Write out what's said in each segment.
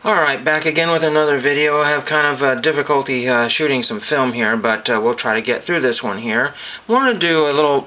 Alright, back again with another video. I have kind of difficulty shooting some film here, but we'll try to get through this one here. I want to do a little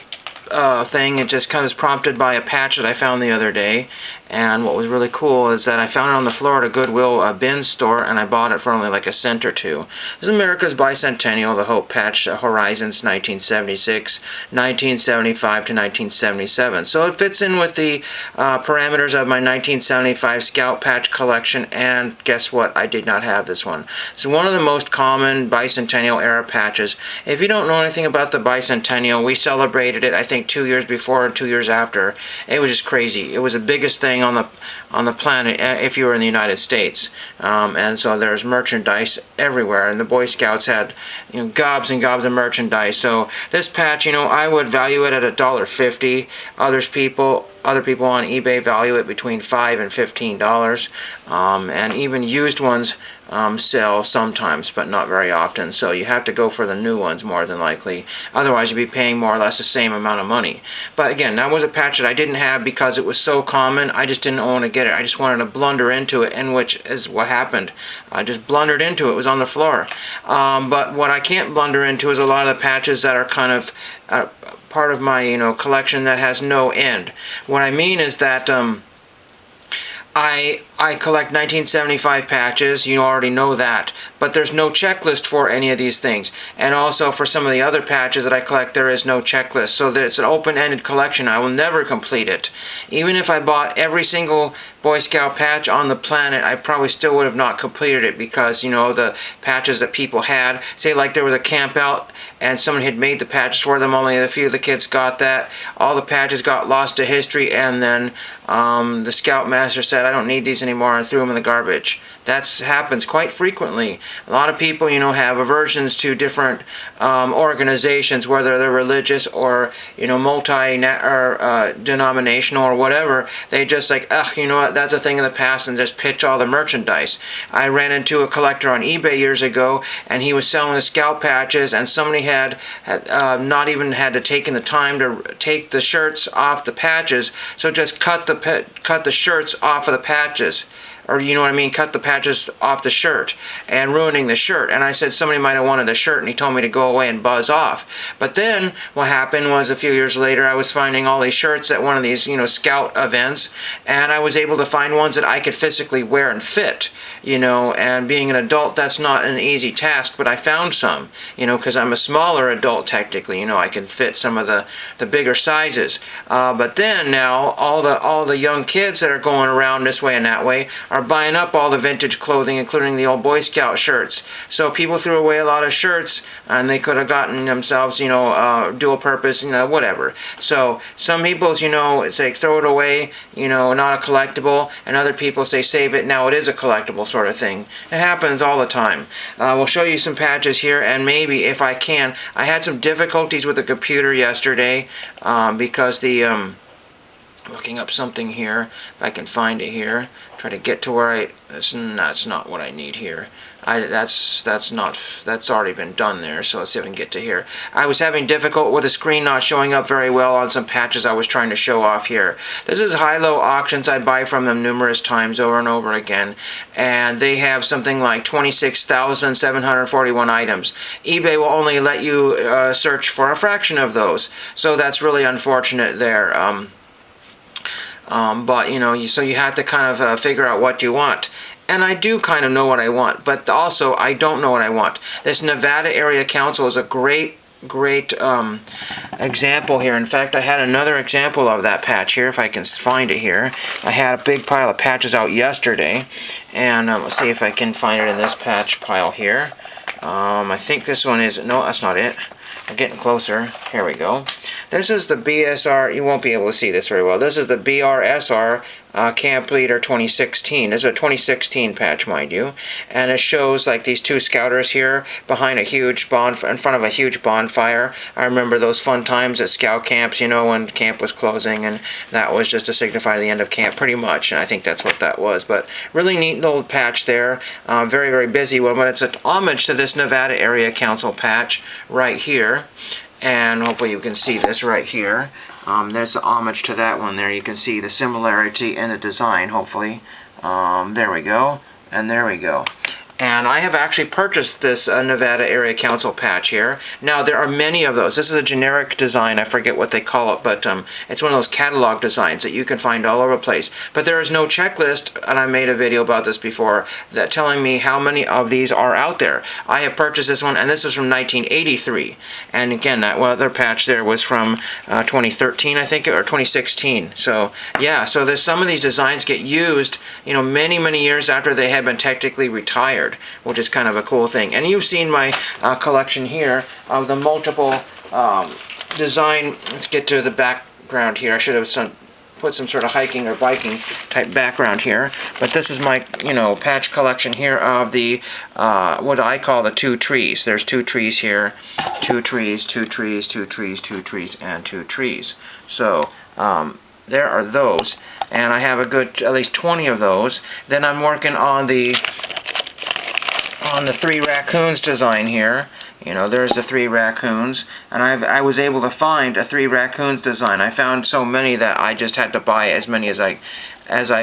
thing. It just kind of prompted by a patch that I found the other day, and what was really cool is that I found it on the floor at a Goodwill bin store, and I bought it for only like a cent or two. This is America's Bicentennial, the Hope Patch, Horizons 1976, 1975 to 1977. So it fits in with the parameters of my 1975 Scout Patch collection, and guess what? I did not have this one. It's one of the most common Bicentennial era patches. If you don't know anything about the Bicentennial, we celebrated it I think 2 years before and 2 years after. It was just crazy. It was the biggest thing on the planet if you were in the United States, and so there's merchandise everywhere, and the Boy Scouts had gobs and gobs of merchandise. So this patch, I would value it at $1.50. Other people on eBay value it between $5 and $15, and even used ones sell sometimes, but not very often. So you have to go for the new ones more than likely. Otherwise, you'd be paying more or less the same amount of money. But again, that was a patch that I didn't have because it was so common. I just didn't want to get it. I just wanted to blunder into it, and which is what happened. I just blundered into it. It was on the floor. But what I can't blunder into is a lot of the patches that are kind of part of my collection that has no end. What I mean is that I collect 1975 patches, you already know that, but there's no checklist for any of these things. And also for some of the other patches that I collect, there is no checklist. So it's an open-ended collection. I will never complete it. Even if I bought every single Boy Scout patch on the planet, I probably still would have not completed it because, the patches that people had, say like there was a camp out and someone had made the patches for them, only a few of the kids got that. All the patches got lost to history, and then the Scoutmaster said, I don't need these anymore, and threw them in the garbage. That happens quite frequently. A lot of people, have aversions to different organizations, whether they're religious or, multi-denominational or whatever. They just like, ugh, you know what, that's a thing in the past, and just pitch all the merchandise. I ran into a collector on eBay years ago, and he was selling the Scout patches, and somebody had not even had to take in the time to take the shirts off the patches, so just cut the shirts off of the patches. Or cut the patches off the shirt, and ruining the shirt. And I said somebody might have wanted the shirt, and he told me to go away and buzz off. But then what happened was a few years later, I was finding all these shirts at one of these Scout events, and I was able to find ones that I could physically wear and fit. And being an adult, that's not an easy task, but I found some, because I'm a smaller adult technically. I can fit some of the bigger sizes. But then now all the young kids that are going around this way and that way are buying up all the vintage clothing, including the old Boy Scout shirts. So people threw away a lot of shirts, and they could have gotten themselves, dual purpose, whatever. So some people, say throw it away, not a collectible, and other people say save it, now it is a collectible sort of thing. It happens all the time. We'll show you some patches here, and maybe if I can, I had some difficulties with the computer yesterday because the looking up something here, if I can find it here, try to get to where that's not what I need here. That's already been done there, so let's see if I can get to here. I was having difficulty with the screen not showing up very well on some patches I was trying to show off here. This is High-Low Auctions. I buy from them numerous times over and over again, and they have something like 26,741 items. eBay will only let you search for a fraction of those, so that's really unfortunate there. But so you have to kind of figure out what you want. And I do kind of know what I want, but also I don't know what I want. This Nevada Area Council is a great example here. In fact, I had another example of that patch here, if I can find it here. I had a big pile of patches out yesterday, and let's see if I can find it in this patch pile here. I think this one is, no, that's not it. I'm getting closer. Here we go. This is the BSR. You won't be able to see this very well. This is the BRSR Camp Leader 2016. This is a 2016 patch, mind you, and it shows like these two scouters here behind a huge in front of a huge bonfire. I remember those fun times at scout camps, when camp was closing, and that was just to signify the end of camp, pretty much. And I think that's what that was. But really neat little patch there. Very, very busy one, but it's an homage to this Nevada Area Council patch right here. And hopefully you can see this right here. There's the homage to that one there. You can see the similarity in the design, hopefully. There we go. And there we go. And I have actually purchased this Nevada Area Council patch here. Now, there are many of those. This is a generic design. I forget what they call it, but it's one of those catalog designs that you can find all over the place. But there is no checklist, and I made a video about this before, that telling me how many of these are out there. I have purchased this one, and this is from 1983. And again, that other patch there was from 2013, I think, or 2016. So, yeah, so there's some of these designs get used, you know, many, many years after they have been technically retired, which is kind of a cool thing. And you've seen my collection here of the multiple design. Let's get to the background here. I should have put some sort of hiking or biking type background here. But this is my, you know, patch collection here of the, what I call the two trees. There's two trees here. Two trees, two trees, two trees, two trees, and two trees. So, there are those. And I have a good, at least 20 of those. Then I'm working on the three raccoons design here. You know, there's the three raccoons, and I was able to find a three raccoons design. I found so many that I just had to buy as many as I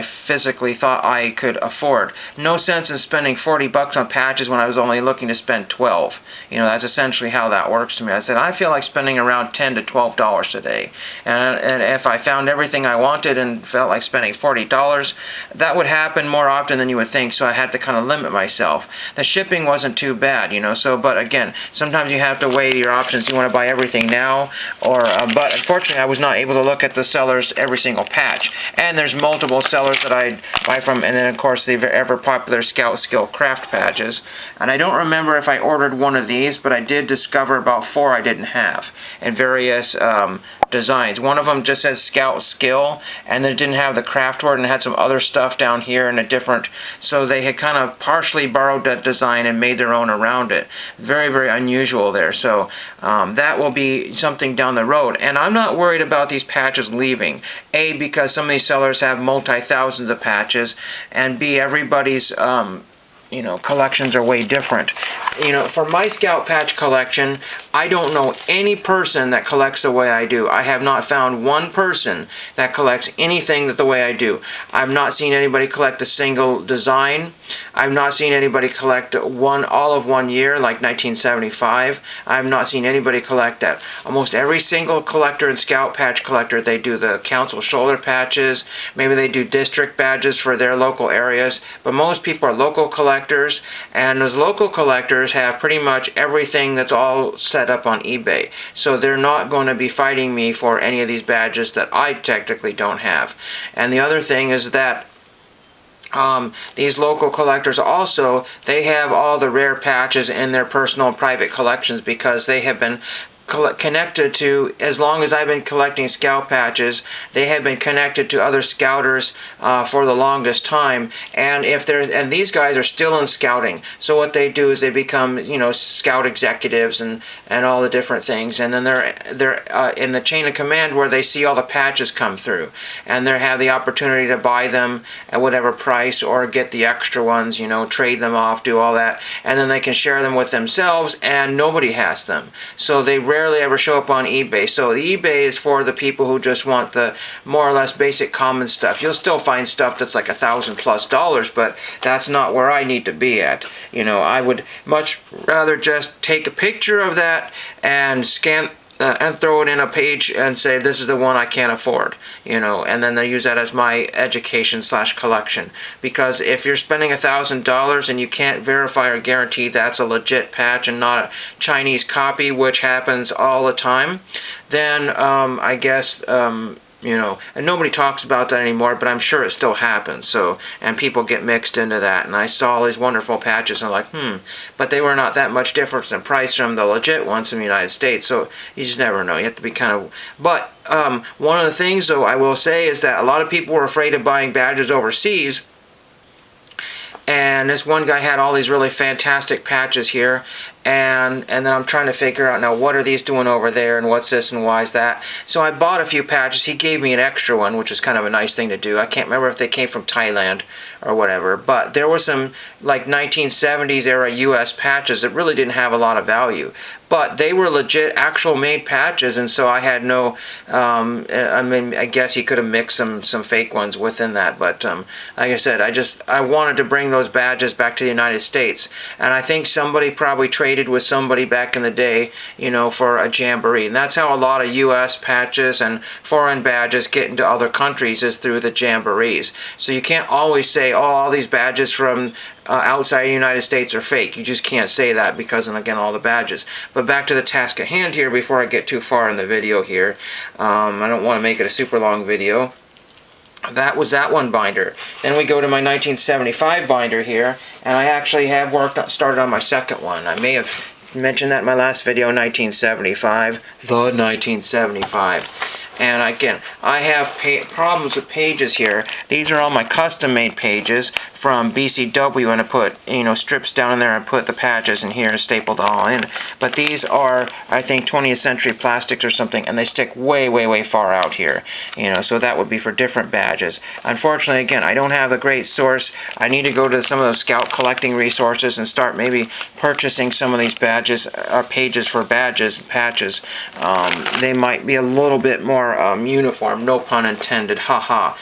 physically thought I could afford. No sense in spending 40 bucks on patches when I was only looking to spend 12. You know, that's essentially how that works to me. I said, I feel like spending around $10 to $12 today. And if I found everything I wanted and felt like spending $40, that would happen more often than you would think, so I had to kind of limit myself. The shipping wasn't too bad, you know, so, but again, sometimes you have to weigh your options. You want to buy everything now, or, but unfortunately I was not able to look at the sellers every single patch. And there's multiple sellers that I buy from, and then of course the ever popular Scout Skill Craft patches. And I don't remember if I ordered one of these, but I did discover about 4 I didn't have in various designs. One of them just says Scout Skill, and then it didn't have the craft word, and it had some other stuff down here in a different, so they had kind of partially borrowed that design and made their own around it. Very, very unusual there. So that will be something down the road. And I'm not worried about these patches leaving. A, because some of these sellers have multi-thousands of patches, and B, everybody's you know, collections are way different. You know, for my Scout patch collection, I don't know any person that collects the way I do. I have not found one person that collects anything the way I do. I've not seen anybody collect a single design. I've not seen anybody collect all of 1 year, like 1975. I've not seen anybody collect that. Almost every single collector and Scout patch collector, they do the council shoulder patches. Maybe they do district badges for their local areas. But most people are local collectors, and those local collectors have pretty much everything that's all set up on eBay. So they're not going to be fighting me for any of these badges that I technically don't have. And the other thing is that these local collectors also, they have all the rare patches in their personal private collections because they have been connected to, as long as I've been collecting Scout patches, they have been connected to other scouters for the longest time, and these guys are still in scouting. So what they do is they become, you know, scout executives and all the different things, and then they're in the chain of command where they see all the patches come through, and they have the opportunity to buy them at whatever price or get the extra ones, you know, trade them off, do all that, and then they can share them with themselves, and nobody has them. So they rarely ever show up on eBay. So the eBay is for the people who just want the more or less basic common stuff. You'll still find stuff that's like $1,000+, but that's not where I need to be at. You know, I would much rather just take a picture of that and scan and throw it in a page and say, this is the one I can't afford, you know, and then they use that as my education/collection. Because if you're spending $1,000 and you can't verify or guarantee that's a legit patch and not a Chinese copy, which happens all the time, then I guess you know, and nobody talks about that anymore, but I'm sure it still happens. So, and people get mixed into that, and I saw all these wonderful patches, and I'm like, but they were not that much difference in price from the legit ones in the United States, so you just never know. You have to be kind of, but one of the things, though, I will say is that a lot of people were afraid of buying badges overseas. And this one guy had all these really fantastic patches here, and then I'm trying to figure out now what are these doing over there and what's this and why is that. So I bought a few patches. He gave me an extra one, which is kind of a nice thing to do. I can't remember if they came from Thailand or whatever, but there were some like 1970s era US patches that really didn't have a lot of value, but they were legit actual made patches, and so I had no I mean, I guess he could have mixed some fake ones within that, but like I said, I wanted to bring those badges back to the United States, and I think somebody probably traded with somebody back in the day, you know, for a jamboree. And that's how a lot of US patches and foreign badges get into other countries, is through the jamborees. So you can't always say, oh, all these badges from outside the United States are fake. You just can't say that because, and again, all the badges. But back to the task at hand here before I get too far in the video here. I don't want to make it a super long video. That was that one binder. Then we go to my 1975 binder here, and I actually have started on my second one. I may have mentioned that in my last video, 1975, the 1975. And again, I have problems with pages here. These are all my custom-made pages from BCW, and I put, you know, strips down in there and put the patches in here and stapled all in. But these are, I think, 20th century plastics or something, and they stick way, way, way far out here. You know, so that would be for different badges. Unfortunately, again, I don't have a great source. I need to go to some of those scout collecting resources and start maybe purchasing some of these badges, pages for badges, patches. They might be a little bit more uniform, no pun intended, haha.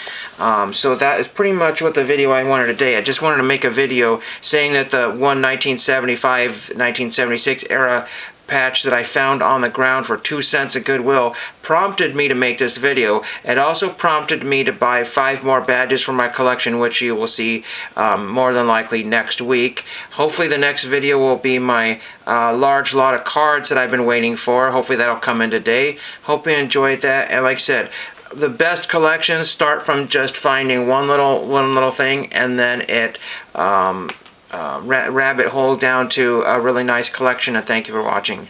So that is pretty much what the video I wanted today. I just wanted to make a video saying that the 1975-1976 era patch that I found on the ground for 2 cents at Goodwill prompted me to make this video. It also prompted me to buy 5 more badges for my collection, which you will see more than likely next week. Hopefully the next video will be my large lot of cards that I've been waiting for. Hopefully that'll come in today. Hope you enjoyed that, and like I said, the best collections start from just finding one little thing, and then it rabbit hole down to a really nice collection. And thank you for watching.